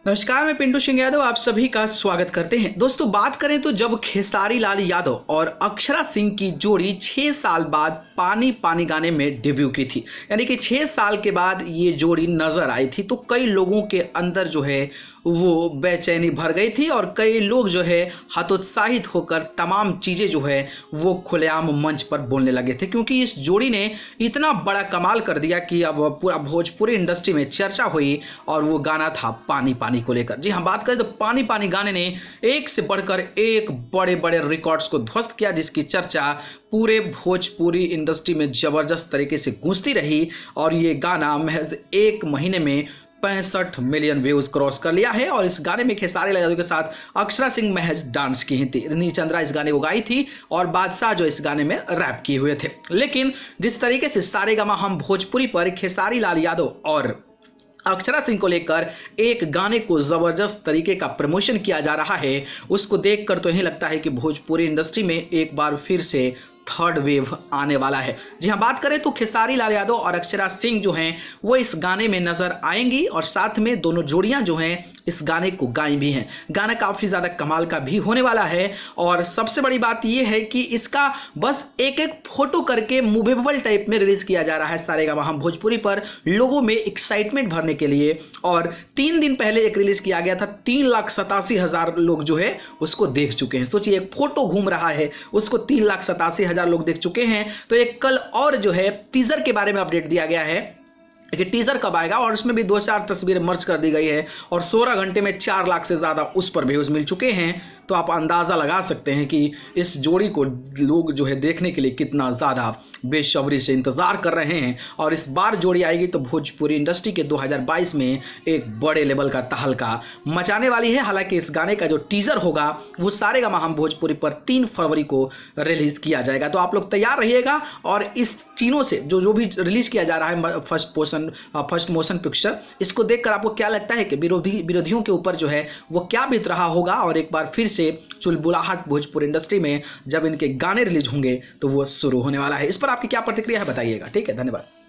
नमस्कार, मैं पिंटू सिंह यादव आप सभी का स्वागत करते हैं। दोस्तों, बात करें तो जब खेसारी लाल यादव और अक्षरा सिंह की जोड़ी 6 साल बाद पानी पानी गाने में डेब्यू की थी, यानी कि 6 साल के बाद ये जोड़ी नजर आई थी, तो कई लोगों के अंदर जो है वो बेचैनी भर गई थी और कई लोग जो है हतोत्साहित होकर तमाम चीज़ें जो है वो खुलेआम मंच पर बोलने लगे थे, क्योंकि इस जोड़ी ने इतना बड़ा कमाल कर दिया कि अब पूरा भोजपुरी इंडस्ट्री में चर्चा हुई और वो गाना था पानी पानी को लेकर। जी हाँ, बात करें तो पानी पानी गाने ने एक से बढ़कर एक बड़े बड़े रिकॉर्ड्स को ध्वस्त किया, जिसकी चर्चा पूरे भोजपुरी इंडस्ट्री में जबरदस्त तरीके से गूंजती रही और ये गाना महज एक महीने में 65 मिलियन व्यूज क्रॉस कर लिया है। और इस गाने में खेसारी लाल यादव के साथ अक्षरा सिंह महज डांस की ही थी, नील चंद्रा इस गाने को गाई थी और बादशाह जो इस गाने में रैप किए हुए थे। लेकिन जिस तरीके से सारेगामा हम भोजपुरी पर खेसारी लाल यादव और अक्षरा सिंह को लेकर एक गाने को जबरदस्त तरीके का प्रमोशन किया जा रहा है, उसको देखकर तो यही लगता है कि भोजपुरी इंडस्ट्री में एक बार फिर से थर्ड वेव आने वाला है। जी हाँ, बात करें तो खेसारी लाल यादव और अक्षरा सिंह जो हैं वो इस गाने में नजर आएंगी और साथ में दोनों जोड़ियां जो हैं इस गाने को गाई भी हैं। गाना काफी ज्यादा कमाल का भी होने वाला है और सबसे बड़ी बात यह है कि इसका बस एक एक फोटो करके मूवेबल टाइप में रिलीज किया जा रहा है सारेगामा हम भोजपुरी पर, लोगों में एक्साइटमेंट भरने के लिए। और 3 दिन पहले एक रिलीज किया गया था, 3,87,000 लोग जो है उसको देख चुके हैं। सोचिए, एक फोटो घूम रहा है, उसको 3,87,000 लोग देख चुके हैं। तो एक कल और जो है टीजर के बारे में अपडेट दिया गया है कि टीजर कब आएगा और उसमें भी 2-4 तस्वीरें मर्ज कर दी गई है और 16 घंटे में 4 लाख से ज्यादा उस पर व्यूज मिल चुके हैं। तो आप अंदाजा लगा सकते हैं कि इस जोड़ी को लोग जो है देखने के लिए कितना ज्यादा बेसब्री से इंतजार कर रहे हैं। और इस बार जोड़ी आएगी तो भोजपुरी इंडस्ट्री के 2022 में एक बड़े लेवल का तहलका मचाने वाली है। हालांकि इस गाने का जो टीजर होगा वो सारेगामा हम भोजपुरी पर 3 फरवरी को रिलीज किया जाएगा। तो आप लोग तैयार रहिएगा और इस चीनों से जो भी रिलीज किया जा रहा है फर्स्ट मोशन पिक्चर, इसको देखकर आपको क्या लगता है कि विरोधियों के ऊपर जो है वो क्या बीत रहा होगा। और एक बार फिर से चुलबुलाहट भोजपुरी इंडस्ट्री में जब इनके गाने रिलीज होंगे तो वो शुरू होने वाला है। इस पर आपकी क्या प्रतिक्रिया है बताइएगा। ठीक है, धन्यवाद।